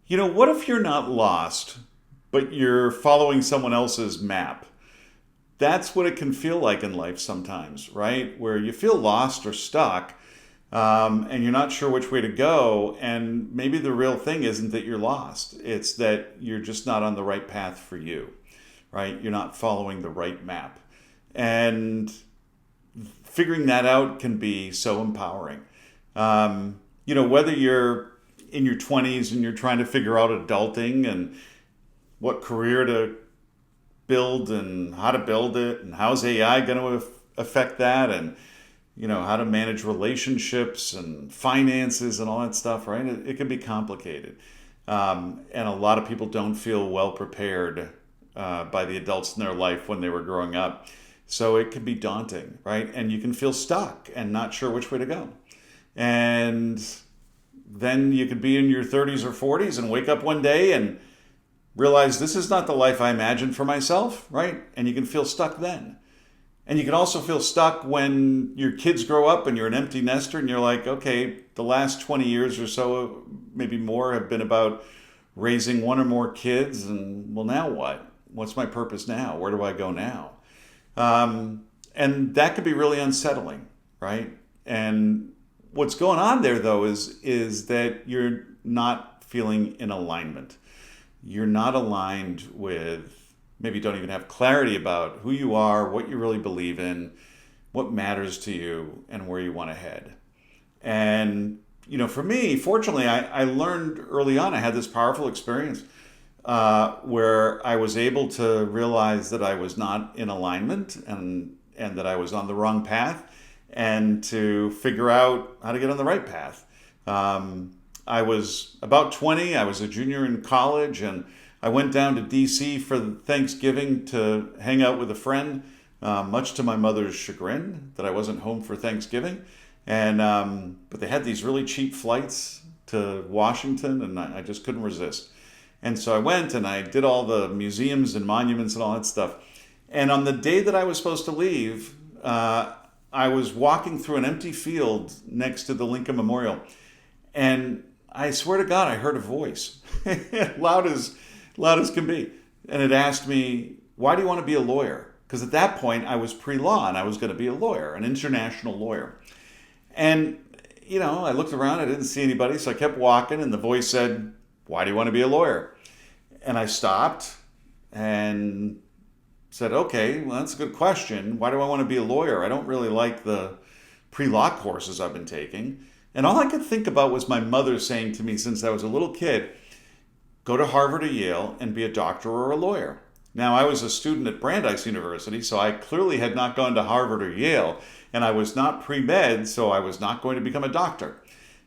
What if you're not lost, but you're following someone else's map? That's what it can feel like in life sometimes, right? Where you feel lost or stuck, and you're not sure which way to go. And maybe the real thing isn't that you're lost, it's that you're just not on the right path for you, right? You're not following the right map. And figuring that out can be so empowering. Whether you're in your 20s and you're trying to figure out adulting and what career to build and how to build it and how's AI going to affect that and how to manage relationships and finances and all that stuff, right? It can be complicated. And a lot of people don't feel well prepared by the adults in their life when they were growing up. So it can be daunting, right? And you can feel stuck and not sure which way to go. And then you could be in your 30s or 40s and wake up one day and realize this is not the life I imagined for myself, right? And you can feel stuck then. And you can also feel stuck when your kids grow up and you're an empty nester and you're like, okay, the last 20 years or so, maybe more, have been about raising one or more kids. And well, now what? What's my purpose now? Where do I go now? And that could be really unsettling, right? And what's going on there, though, is that you're not feeling in alignment. You're not aligned with, maybe you don't even have clarity about who you are, what you really believe in, what matters to you, and where you want to head. And, for me, fortunately, I learned early on, I had this powerful experience where I was able to realize that I was not in alignment and that I was on the wrong path and to figure out how to get on the right path. I was about 20. I was a junior in college, and I went down to DC for Thanksgiving to hang out with a friend, much to my mother's chagrin that I wasn't home for Thanksgiving. And but they had these really cheap flights to Washington, and I just couldn't resist. And so I went and I did all the museums and monuments and all that stuff. And on the day that I was supposed to leave, I was walking through an empty field next to the Lincoln Memorial. And I swear to God, I heard a voice, loud as can be. And it asked me, why do you want to be a lawyer? Because at that point, I was pre-law and I was going to be a lawyer, an international lawyer. And, I looked around, I didn't see anybody, so I kept walking, and the voice said, why do you want to be a lawyer? And I stopped and said, okay, well, that's a good question. Why do I want to be a lawyer? I don't really like the pre-law courses I've been taking. And all I could think about was my mother saying to me since I was a little kid, go to Harvard or Yale and be a doctor or a lawyer. Now, I was a student at Brandeis University, so I clearly had not gone to Harvard or Yale, and I was not pre-med, so I was not going to become a doctor.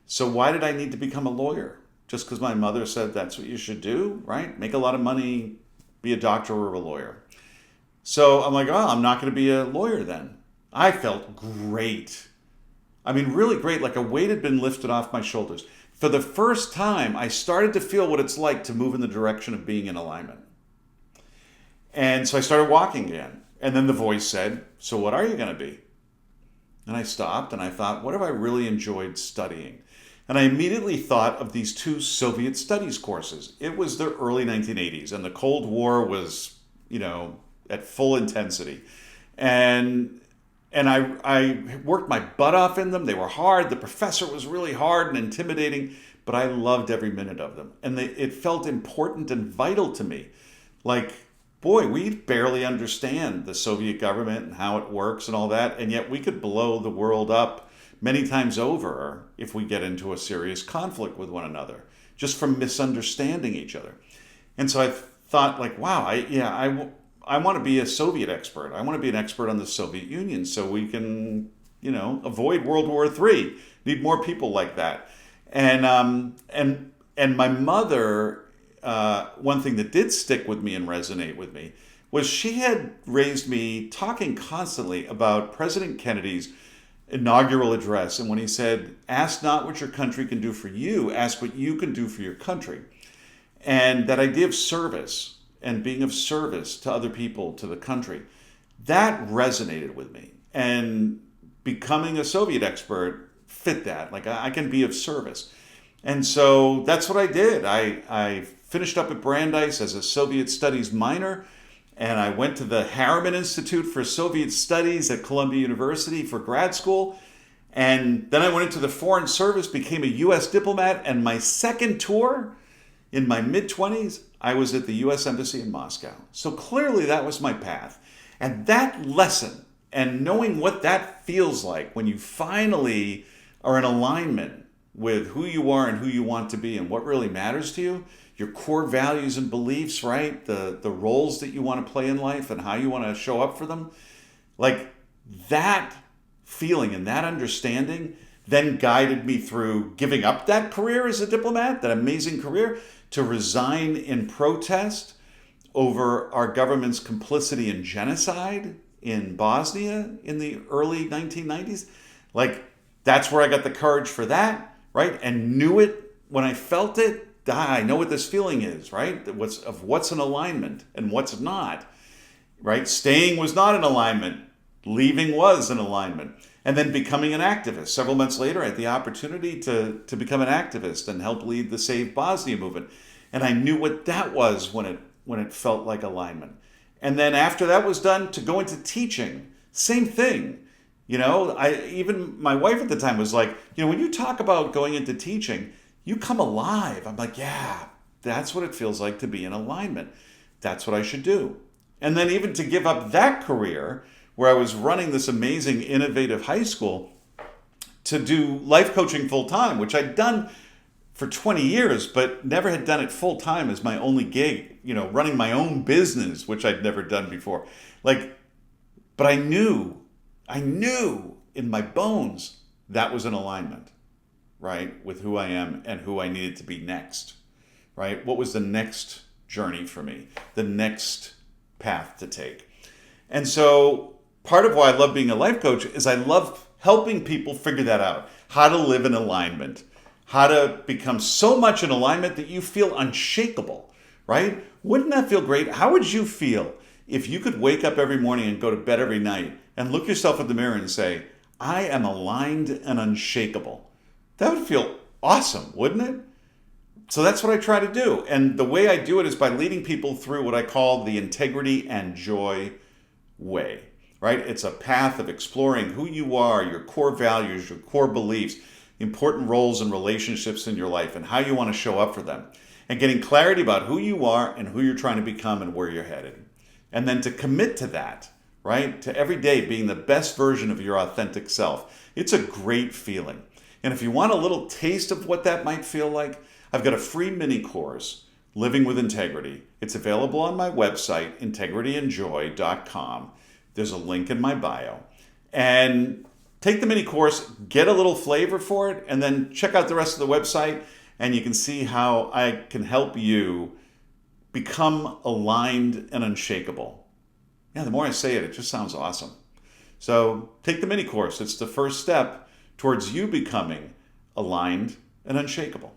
So why did I need to become a lawyer? Just because my mother said that's what you should do, right? Make a lot of money, be a doctor or a lawyer. So I'm like, oh, I'm not going to be a lawyer then. I felt great. I mean, really great, like a weight had been lifted off my shoulders. For the first time, I started to feel what it's like to move in the direction of being in alignment. And so I started walking again. And then the voice said, so what are you going to be? And I stopped and I thought, what have I really enjoyed studying? And I immediately thought of these two Soviet studies courses. It was the early 1980s, and the Cold War was, at full intensity. And I worked my butt off in them. They were hard. The professor was really hard and intimidating, but I loved every minute of them. And it felt important and vital to me. Like, boy, we barely understand the Soviet government and how it works and all that, and yet we could blow the world up many times over if we get into a serious conflict with one another, just from misunderstanding each other. And so I thought, like, wow, I want to be a Soviet expert. I want to be an expert on the Soviet Union so we can, avoid World War III. Need more people like that. And my mother, one thing that did stick with me and resonate with me was she had raised me talking constantly about President Kennedy's inaugural address. And when he said, ask not what your country can do for you, ask what you can do for your country. And that idea of service and being of service to other people, to the country, that resonated with me. And becoming a Soviet expert fit that. Like, I can be of service. And so that's what I did. I finished up at Brandeis as a Soviet Studies minor, and I went to the Harriman Institute for Soviet Studies at Columbia University for grad school. And then I went into the Foreign Service, became a U.S. diplomat, and my second tour in my mid-20s, I was at the U.S. Embassy in Moscow. So clearly that was my path. And that lesson, and knowing what that feels like when you finally are in alignment with who you are and who you want to be and what really matters to you, your core values and beliefs, right? The roles that you want to play in life and how you want to show up for them. Like that feeling and that understanding then guided me through giving up that career as a diplomat, that amazing career, to resign in protest over our government's complicity in genocide in Bosnia in the early 1990s. Like, that's where I got the courage for that, right? And knew it when I felt it. I know what this feeling is, right? What's in alignment and what's not, right? Staying was not in alignment. Leaving was in alignment. And then becoming an activist. Several months later, I had the opportunity to become an activist and help lead the Save Bosnia movement. And I knew what that was when it felt like alignment. And then after that was done, to go into teaching, same thing. You know, even my wife at the time was like, you know, when you talk about going into teaching, you come alive. I'm like, yeah, that's what it feels like to be in alignment. That's what I should do. And then even to give up that career where I was running this amazing, innovative high school to do life coaching full time, which I'd done for 20 years, but never had done it full time as my only gig, you know, running my own business, which I'd never done before. Like, but I knew in my bones that was in alignment, right, with who I am and who I needed to be next, right? What was the next journey for me, the next path to take? And so part of why I love being a life coach is I love helping people figure that out, how to live in alignment, how to become so much in alignment that you feel unshakable, right? Wouldn't that feel great? How would you feel if you could wake up every morning and go to bed every night and look yourself in the mirror and say, I am aligned and unshakable? That would feel awesome, wouldn't it? So that's what I try to do. And the way I do it is by leading people through what I call the integrity and joy way, right? It's a path of exploring who you are, your core values, your core beliefs, important roles and relationships in your life and how you want to show up for them, and getting clarity about who you are and who you're trying to become and where you're headed. And then to commit to that, right? To every day being the best version of your authentic self. It's a great feeling. And if you want a little taste of what that might feel like, I've got a free mini course, Living with Integrity. It's available on my website, integrityandjoy.com. There's a link in my bio. And take the mini course, get a little flavor for it, and then check out the rest of the website, and you can see how I can help you become aligned and unshakable. Yeah, the more I say it, it just sounds awesome. So take the mini course. It's the first step towards you becoming aligned and unshakable.